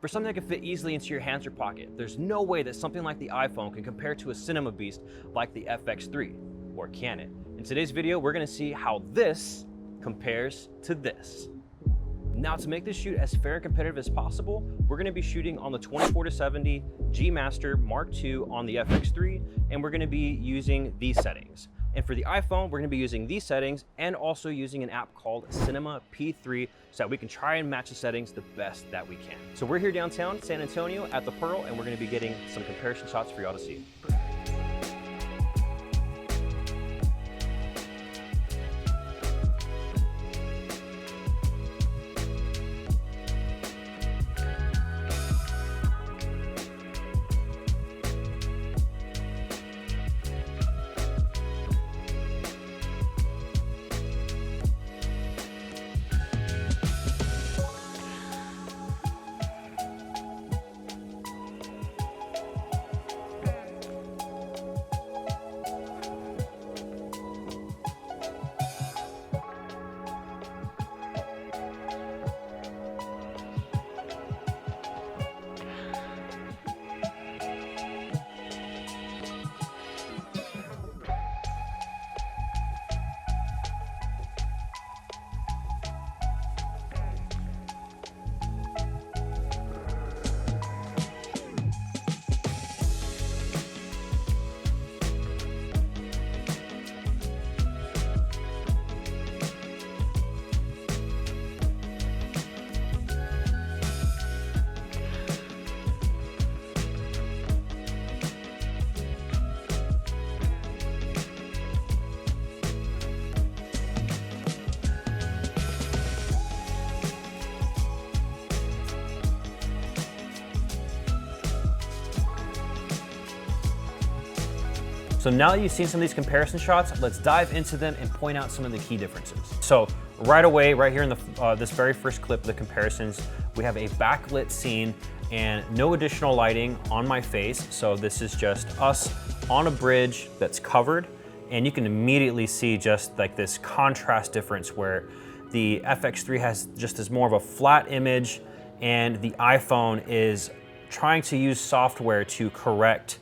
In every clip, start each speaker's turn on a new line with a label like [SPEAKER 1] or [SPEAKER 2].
[SPEAKER 1] For something that can fit easily into your hands or pocket, there's no way that something like the iPhone can compare to a cinema beast like the FX3, or can it? In today's video, we're gonna see how this compares to this. Now, to make this shoot as fair and competitive as possible, we're gonna be shooting on the 24-70 G Master Mark II on the FX3, and we're gonna be using these settings. And for the iPhone, we're gonna be using these settings and also using an app called Cinema P3 so that we can try and match the settings the best that we can. So we're here downtown San Antonio at the Pearl, and we're gonna be getting some comparison shots for y'all to see. So now that you've seen some of these comparison shots, let's dive into them and point out some of the key differences. So right away, right here in the this very first clip, the comparisons, we have a backlit scene and no additional lighting on my face. So this is just us on a bridge that's covered, and you can immediately see just like this contrast difference where the FX3 has just this more of a flat image, and the iPhone is trying to use software to correct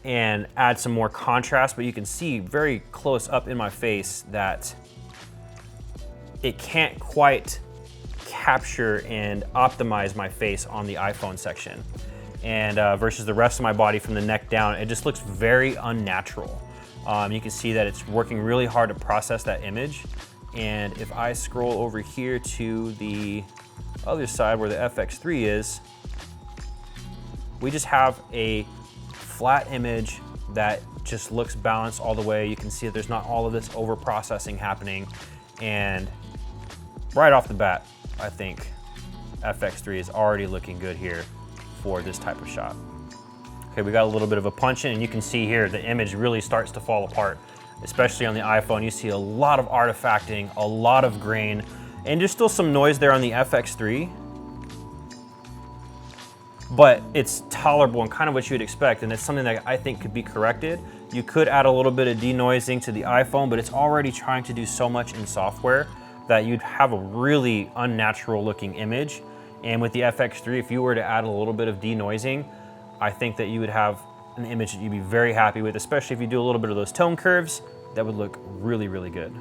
[SPEAKER 1] and add some more contrast, but you can see very close up in my face that it can't quite capture and optimize my face on the iPhone section. And versus the rest of my body from the neck down, it just looks very unnatural. You can see that it's working really hard to process that image. And if I scroll over here to the other side where the FX3 is, we just have a flat image that just looks balanced all the way. You can see that there's not all of this over processing happening. And right off the bat, I think FX3 is already looking good here for this type of shot. Okay, we got a little bit of a punch in, and you can see here the image really starts to fall apart, especially on the iPhone. You see a lot of artifacting, a lot of grain, and there's still some noise there on the FX3. But it's tolerable and kind of what you would expect, and it's something that I think could be corrected. You could add a little bit of denoising to the iPhone, but it's already trying to do so much in software that you'd have a really unnatural looking image. And with the FX3, if you were to add a little bit of denoising, I think that you would have an image that you'd be very happy with, especially if you do a little bit of those tone curves. That would look really, really good.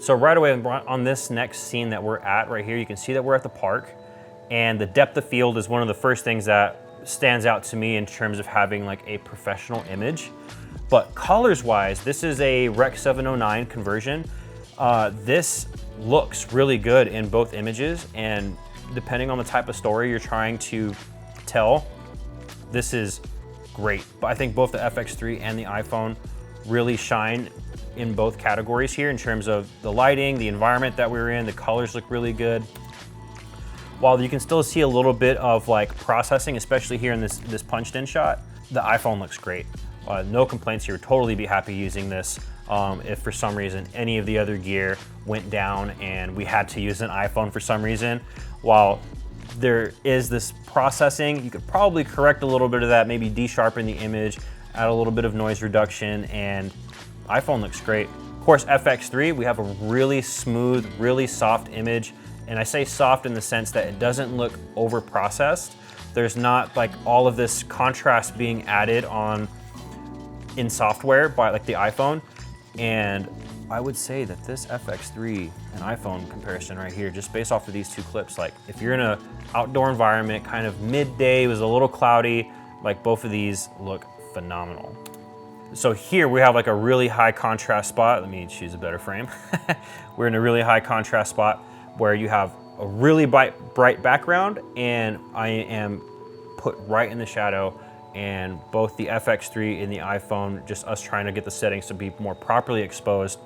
[SPEAKER 1] So right away on this next scene that we're at right here, you can see that we're at the park. And the depth of field is one of the first things that stands out to me in terms of having like a professional image. But colors wise, this is a Rec 709 conversion. This looks really good in both images, and depending on the type of story you're trying to tell, this is great. But I think both the FX3 and the iPhone really shine in both categories here in terms of the lighting, the environment that we're in, the colors look really good. While you can still see a little bit of like processing, especially here in this punched in shot, the iPhone looks great. No complaints here, totally be happy using this. If for some reason any of the other gear went down and we had to use an iPhone for some reason, while there is this processing, you could probably correct a little bit of that, maybe de-sharpen the image, add a little bit of noise reduction, and iPhone looks great. Of course, FX3, we have a really smooth, really soft image, And I say soft in the sense that it doesn't look over processed. There's not like all of this contrast being added on in software by like the iPhone. And I would say that this FX3 and iPhone comparison right here, just based off of these two clips, like if you're in a outdoor environment, kind of midday, it was a little cloudy, like both of these look phenomenal. So here we have like a really high contrast spot. Let me choose a better frame. We're in a really high contrast spot where you have a really bright background, and I am put right in the shadow, and both the FX3 and the iPhone, just us trying to get the settings to be more properly exposed,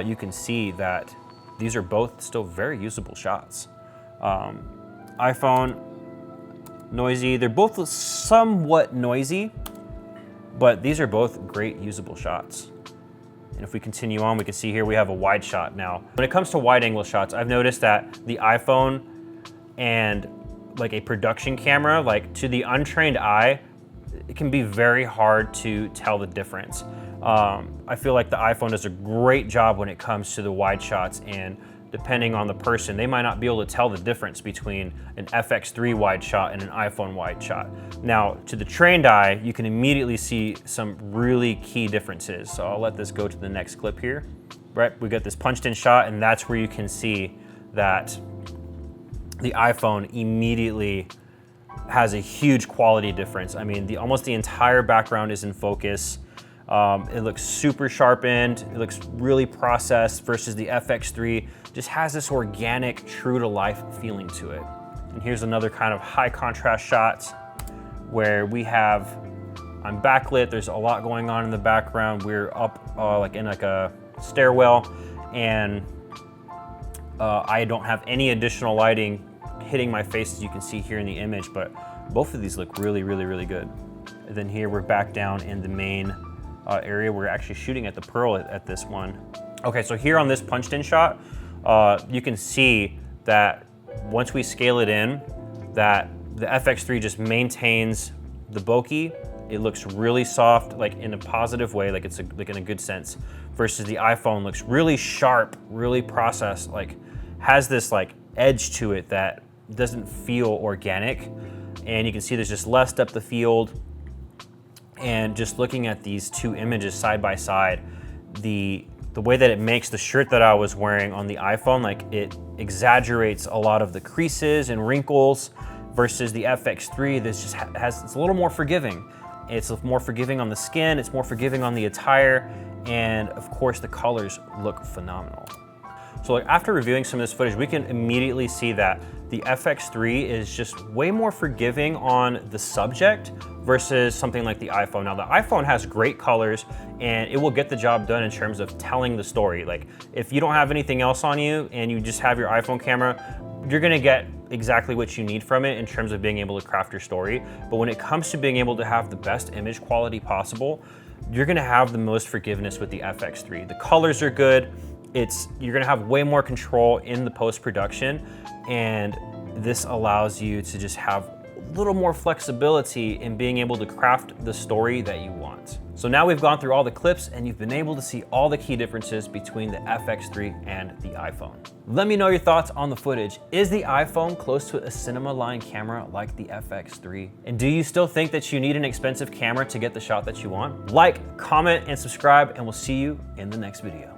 [SPEAKER 1] you can see that these are both still very usable shots. iPhone, noisy. They're both somewhat noisy, but these are both great usable shots. And if we continue on, we can see here we have a wide shot now. When it comes to wide angle shots, I've noticed that the iPhone and like a production camera, like to the untrained eye, it can be very hard to tell the difference. I feel like the iPhone does a great job when it comes to the wide shots, and depending on the person, they might not be able to tell the difference between an FX3 wide shot and an iPhone wide shot. Now, to the trained eye, you can immediately see some really key differences. So I'll let this go to the next clip here. Right, we got this punched in shot, and that's where you can see that the iPhone immediately has a huge quality difference. I mean, almost the entire background is in focus. It looks super sharpened. It looks really processed, versus the FX3 just has this organic, true to life feeling to it. And here's another kind of high contrast shot where we have, I'm backlit, there's a lot going on in the background. We're up like in like a stairwell, and I don't have any additional lighting hitting my face, as you can see here in the image, but both of these look really, really, really good. And then here we're back down in the main area. We're actually shooting at the Pearl at this one. Okay, so here on this punched in shot, you can see that once we scale it in, that the FX3 just maintains the bokeh. It looks really soft, like in a positive way, like it's like in a good sense, versus the iPhone looks really sharp, really processed, like has this like edge to it that doesn't feel organic. And you can see there's just less depth of field. And just looking at these two images side by side, the way that it makes the shirt that I was wearing on the iPhone, like it exaggerates a lot of the creases and wrinkles, versus the FX3 that just it's a little more forgiving. It's more forgiving on the skin, it's more forgiving on the attire, and of course the colors look phenomenal. So like after reviewing some of this footage, we can immediately see that the FX3 is just way more forgiving on the subject versus something like the iPhone. Now the iPhone has great colors, and it will get the job done in terms of telling the story. Like if you don't have anything else on you and you just have your iPhone camera, you're gonna get exactly what you need from it in terms of being able to craft your story. But when it comes to being able to have the best image quality possible, you're gonna have the most forgiveness with the FX3. The colors are good. You're gonna have way more control in the post-production, and this allows you to just have a little more flexibility in being able to craft the story that you want. So now we've gone through all the clips, and you've been able to see all the key differences between the FX3 and the iPhone. Let me know your thoughts on the footage. Is the iPhone close to a cinema line camera like the FX3? And do you still think that you need an expensive camera to get the shot that you want? Like, comment, and subscribe, and we'll see you in the next video.